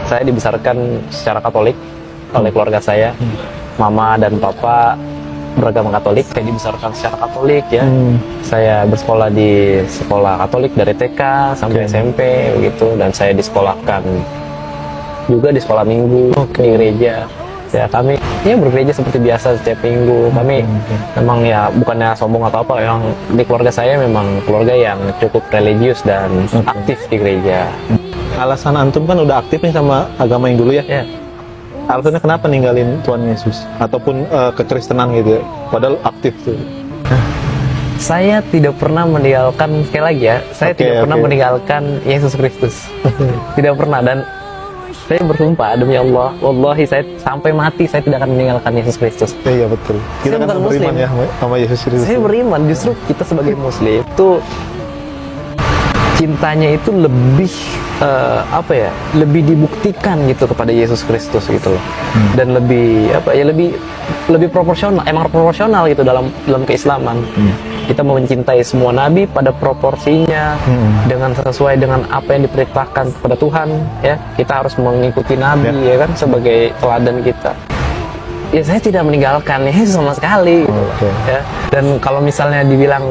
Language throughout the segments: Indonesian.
Saya dibesarkan secara Katolik oleh keluarga saya. Mama dan papa beragama Katolik. Saya dibesarkan secara Katolik ya. Saya bersekolah di sekolah Katolik dari TK sampai SMP begitu, dan saya disekolahkan juga di sekolah minggu di gereja. Ya kami ya bergereja seperti biasa setiap minggu. Kami memang ya bukannya sombong atau apa, yang di keluarga saya memang keluarga yang cukup religius dan aktif di gereja. Alasan antum kan udah aktif nih sama agama yang dulu ya. Ya. Alasannya kenapa ninggalin Tuhan Yesus ataupun kekristenan gitu ya? Padahal aktif tuh. Saya tidak pernah meninggalkan, sekali lagi ya, saya tidak pernah meninggalkan Yesus Kristus. Tidak pernah, dan saya bersumpah demi Allah, wallahi saya sampai mati saya tidak akan meninggalkan Yesus Kristus. Iya betul. Kita Saya kan bukan beriman Muslim ya sama Yesus Kristus. Saya beriman, justru kita sebagai Muslim itu cintanya itu lebih lebih dibuktikan gitu kepada Yesus Kristus gitu loh. Dan lebih lebih proporsional, emang proporsional gitu dalam keislaman. Kita mau mencintai semua nabi pada proporsinya, dengan sesuai dengan apa yang diperintahkan kepada Tuhan ya. Kita harus mengikuti nabi ya kan sebagai teladan kita. Ya saya tidak meninggalkan Yesus sama sekali gitu. Ya. Dan kalau misalnya dibilang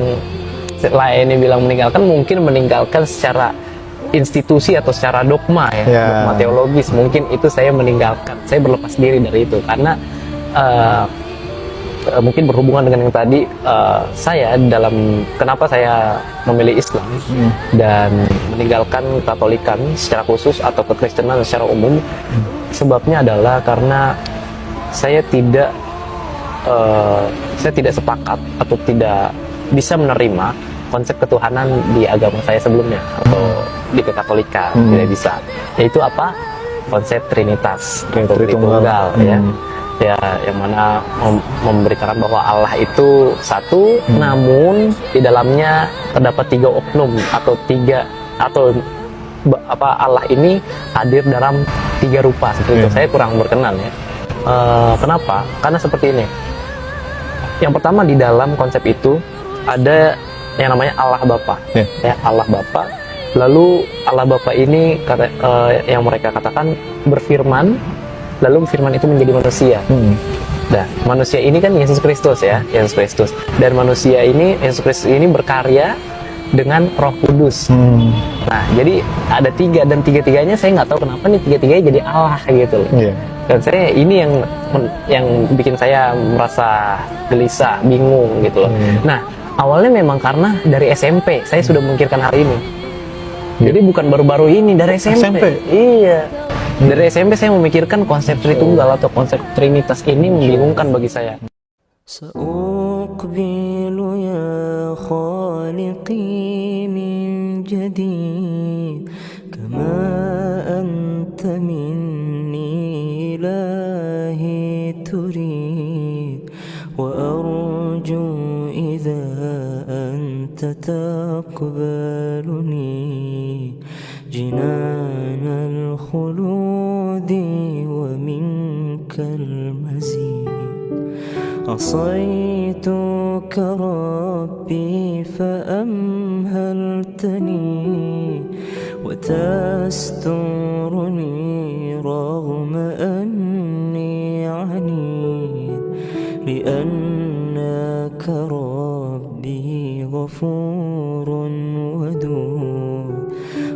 lainnya bilang meninggalkan, mungkin meninggalkan secara institusi atau secara dogma ya, dogma teologis, mungkin itu saya meninggalkan, saya berlepas diri dari itu karena mungkin berhubungan dengan yang tadi, saya dalam kenapa saya memilih Islam dan meninggalkan Katolikan secara khusus atau kekristenan secara umum, sebabnya adalah karena saya tidak sepakat atau tidak bisa menerima konsep ketuhanan di agama saya sebelumnya atau di Kekatolikan. Tidak bisa, yaitu apa, konsep Trinitas atau Tritunggal ya. Ya, yang mana memberitakan bahwa Allah itu satu, namun di dalamnya terdapat tiga oknum atau Allah ini hadir dalam tiga rupa seperti itu. Saya kurang berkenan ya. Kenapa? Karena seperti ini. Yang pertama, di dalam konsep itu ada yang namanya Allah Bapa, ya, Allah Bapa. Lalu Allah Bapa ini yang mereka katakan berfirman, lalu firman itu menjadi manusia. Nah, manusia ini kan Yesus Kristus ya, Yesus Kristus. Dan manusia ini, Yesus Kristus ini berkarya dengan Roh Kudus. Nah, jadi ada tiga, dan tiga-tiganya saya nggak tahu kenapa nih tiga-tiganya jadi Allah gitu loh. Dan saya ini yang bikin saya merasa gelisah, bingung gitu loh. Nah, awalnya memang karena dari SMP saya sudah memikirkan hal ini. Jadi bukan baru-baru ini, dari SMP. Iya. Dari SMP saya memikirkan konsep Tritunggal atau konsep Trinitas ini membingungkan bagi saya. سأقبل يا خالقي من جديد كما أنت مني إلهي تريد وأرجو إذا أنت تقبلني جنان الخلود ومنك المزيد عصيتك ربي فأمهلتني وتسترني رغم أني عنيد لأنك ربي غفور ودود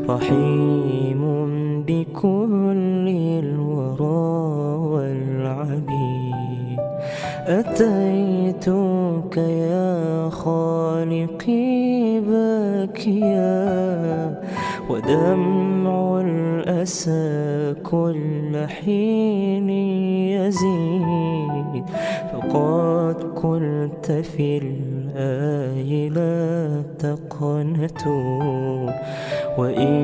رحيم بكل الورى والعبيد أتيتك يا خالقي باكيا ودمع الأسى كل حين يزيد فقد قلت في الآي لا تقنطوا وإن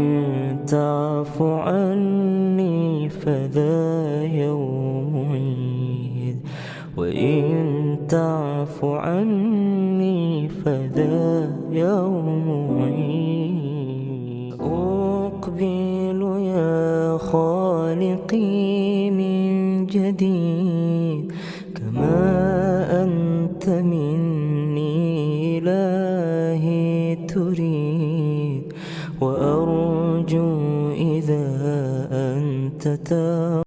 تعف عني فذا يوم عيد وإن تعف عني فذا يوم عيد أقبل يا خالقي من جديد كما أنت مني إلهي تريد وأرجو إذا أنت سترى